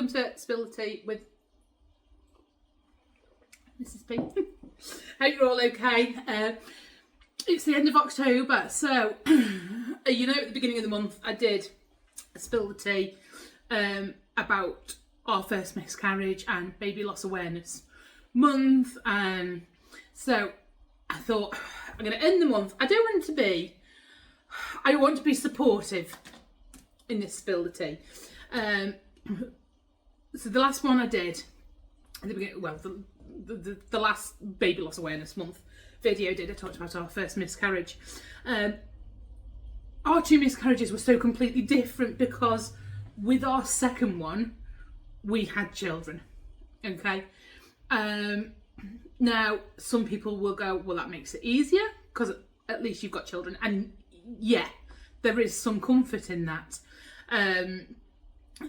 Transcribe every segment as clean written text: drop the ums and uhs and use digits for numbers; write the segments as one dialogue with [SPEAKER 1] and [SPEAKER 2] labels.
[SPEAKER 1] welcome to Spill the Tea with Mrs. P. Hope you're all okay. It's the end of October, so you know at the beginning of the month I did Spill the Tea about our first miscarriage and baby loss awareness month, so I thought I'm going to end the month. I want to be supportive in this Spill the Tea. So the last one I did at the beginning, well, the last baby loss awareness month video I talked about our first miscarriage. Our two miscarriages were so completely different because with our second one we had children. Okay. Now some people will go, well, that makes it easier because at least you've got children, and yeah, there is some comfort in that.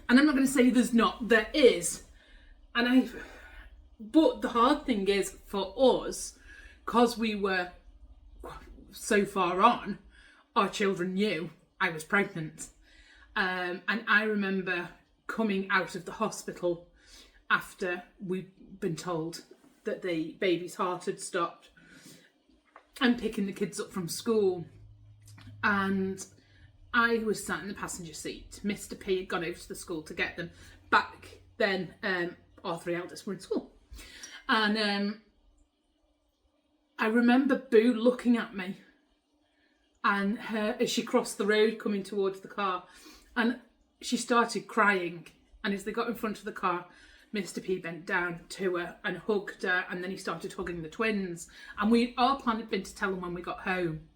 [SPEAKER 1] And I'm not going to say there's not, there is. But the hard thing is for us, because we were so far on, our children knew I was pregnant. And I remember coming out of the hospital after we'd been told that the baby's heart had stopped, and picking the kids up from school. And I was sat in the passenger seat. Mr. P had gone over to the school to get them. Back then, our three eldest were in school. And I remember Boo looking at me, and her, as she crossed the road coming towards the car, and she started crying. And as they got in front of the car, Mr. P bent down to her and hugged her, and then he started hugging the twins. And our plan had been to tell them when we got home.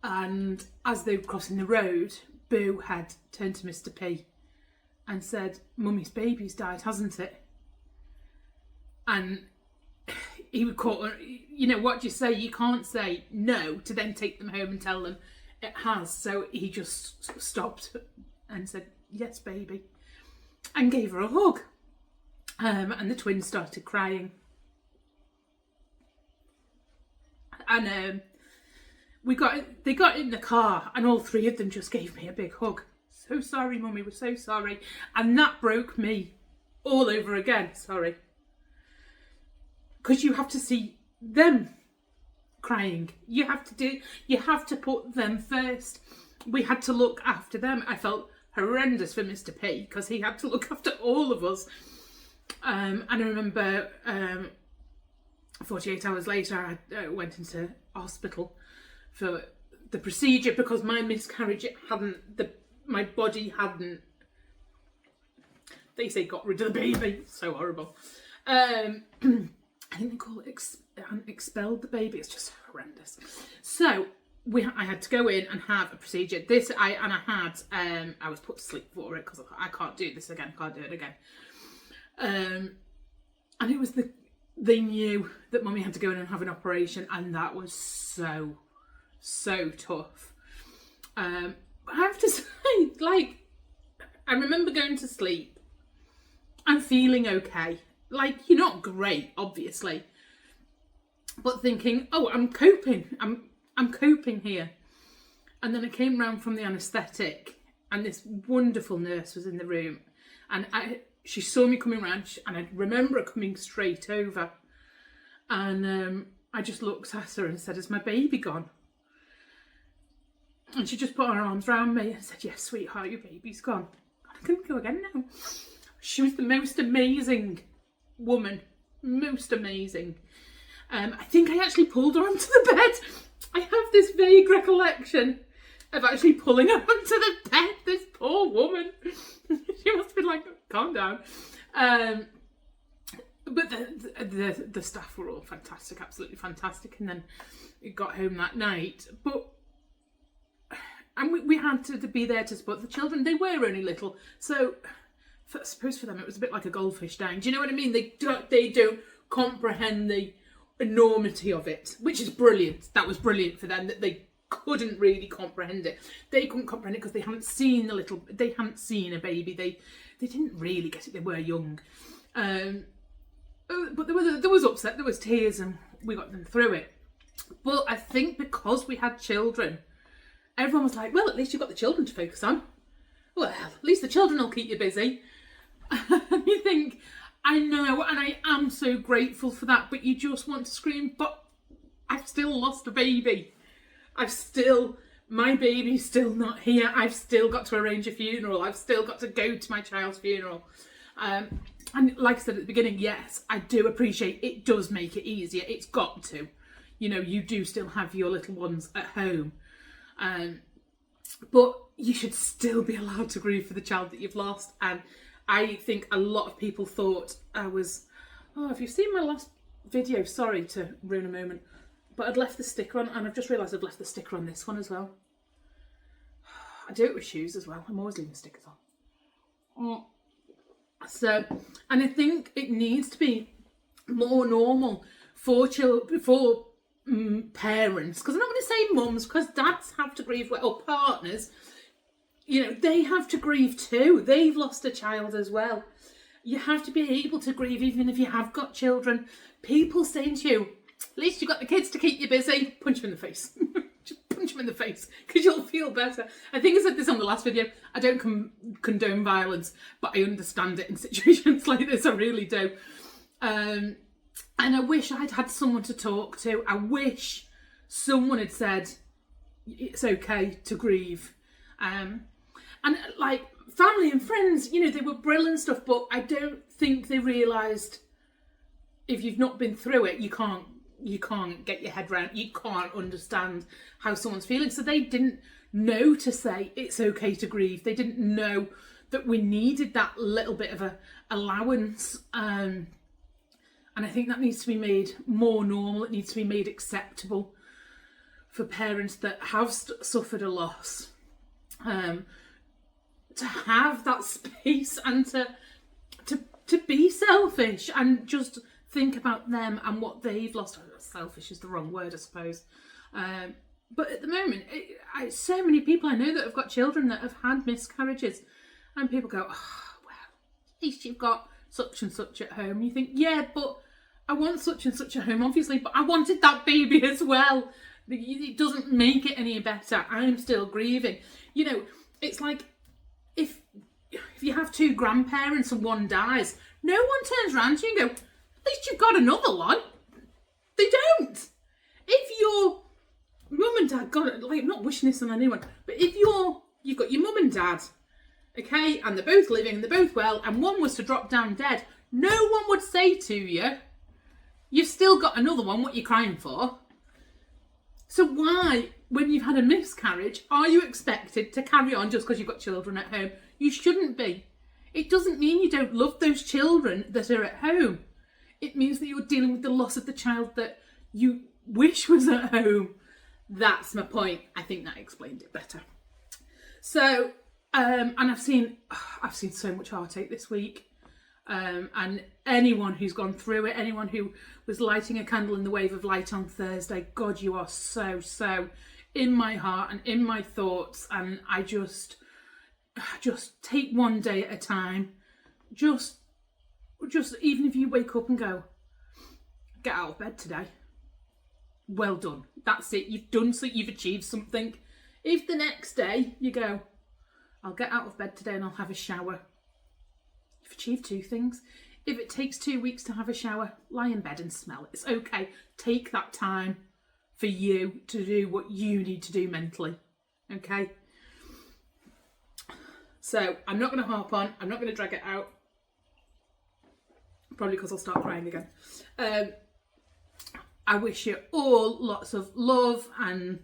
[SPEAKER 1] And as they were crossing the road, Boo had turned to Mr. P and said, "Mummy's baby's died, hasn't it?" And he would call her, you know, what do you say? You can't say no to then take them home and tell them it has. So he just stopped and said, "Yes, baby," and gave her a hug. And the twins started crying. And they got in the car, and all three of them just gave me a big hug. "So sorry, Mummy, we're so sorry." And that broke me all over again. Sorry. Because you have to see them crying. You have to put them first. We had to look after them. I felt horrendous for Mr. P because he had to look after all of us. And I remember 48 hours later, I went into hospital for the procedure because my miscarriage my body hadn't, they say, got rid of the baby. So horrible. I think they call it expelled the baby. It's just horrendous. So I had to go in and have a procedure. I was put to sleep for it because I thought, I can't do this again. I can't do it again. And it was they knew that Mummy had to go in and have an operation, and that was so tough. I have to say, like, I remember going to sleep and feeling okay. Like, you're not great, obviously, but thinking, oh, I'm coping. I'm coping here. And then I came round from the anaesthetic, and this wonderful nurse was in the room, and she saw me coming round, and I remember her coming straight over, and I just looked at her and said, "Has my baby gone?" And she just put her arms around me and said, "Yes, sweetheart, your baby's gone." God, I couldn't go again now. She was the most amazing woman, most amazing. I think I actually pulled her onto the bed. I have this vague recollection of actually pulling her onto the bed. This poor woman. She must have been like, calm down. But the staff were all fantastic, absolutely fantastic. And then we got home that night. And we had to be there to support the children. They were only little, so I suppose for them it was a bit like a goldfish dying. Do you know what I mean? They don't comprehend the enormity of it, which is brilliant. That was brilliant for them, that they couldn't really comprehend it. They couldn't comprehend it because they hadn't seen a baby. They didn't really get it. They were young. But there was upset, there was tears, and we got them through it. But I think because we had children, everyone was like, well, at least you've got the children to focus on. Well, at least the children will keep you busy. And you think, I know, and I am so grateful for that, but you just want to scream, but I've still lost a baby. My baby's still not here. I've still got to arrange a funeral. I've still got to go to my child's funeral. And like I said at the beginning, yes, I do appreciate it does make it easier. It's got to. You know, you do still have your little ones at home. But you should still be allowed to grieve for the child that you've lost. And I think a lot of people thought I was... Oh, have you seen my last video? Sorry to ruin a moment. But I'd left the sticker on, and I've just realised I've left the sticker on this one as well. I do it with shoes as well. I'm always leaving stickers on. So, and I think it needs to be more normal for parents, because I'm not going to say mums, because dads have to grieve, or partners, you know, they have to grieve too. They've lost a child as well. You have to be able to grieve even if you have got children. People saying to you, at least you've got the kids to keep you busy, punch them in the face. Just punch them in the face, because you'll feel better. I think I said this on the last video. I don't condone violence, but I understand it in situations like this. I really do. And I wish I'd had someone to talk to. I wish someone had said, it's okay to grieve. And like family and friends, you know, they were brilliant and stuff, but I don't think they realised if you've not been through it, you can't get your head around, you can't understand how someone's feeling. So they didn't know to say it's okay to grieve. They didn't know that we needed that little bit of a allowance. And I think that needs to be made more normal. It needs to be made acceptable for parents that have suffered a loss. To have that space and to be selfish and just think about them and what they've lost. Selfish is the wrong word, I suppose. But at the moment, so many people I know that have got children that have had miscarriages, and people go, oh, well, at least you've got such and such at home. You think, yeah, but I want such and such at home, obviously, but I wanted that baby as well. It doesn't make it any better. I'm still grieving. You know, it's like if you have two grandparents and one dies, no one turns around to you and go, at least you've got another one. They don't. If your mum and dad got it, like, I'm not wishing this on anyone, but if you've got your mum and dad, okay, and they're both living and they're both well, and one was to drop down dead, no one would say to you, you've still got another one, what are you crying for? So why, when you've had a miscarriage, are you expected to carry on just because you've got children at home? You shouldn't be. It doesn't mean you don't love those children that are at home. It means that you're dealing with the loss of the child that you wish was at home. That's my point. I think that explained it better. So, and I've seen so much heartache this week. And anyone who's gone through it, anyone who was lighting a candle in the wave of light on Thursday, God, you are so in my heart and in my thoughts. And I just take one day at a time. Just even if you wake up and go, get out of bed today, well done. That's it. You've done so. You've achieved something. If the next day you go, I'll get out of bed today and I'll have a shower, you've achieved two things. If it takes 2 weeks to have a shower, lie in bed and smell it. It's okay. Take that time for you to do what you need to do mentally. Okay? So I'm not going to harp on. I'm not going to drag it out. Probably because I'll start crying again. I wish you all lots of love and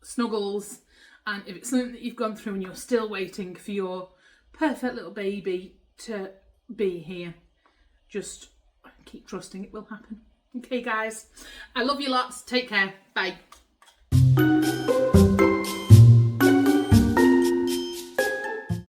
[SPEAKER 1] snuggles. And if it's something that you've gone through and you're still waiting for your perfect little baby to be here, just keep trusting it will happen. Okay, guys. I love you lots. Take care. Bye.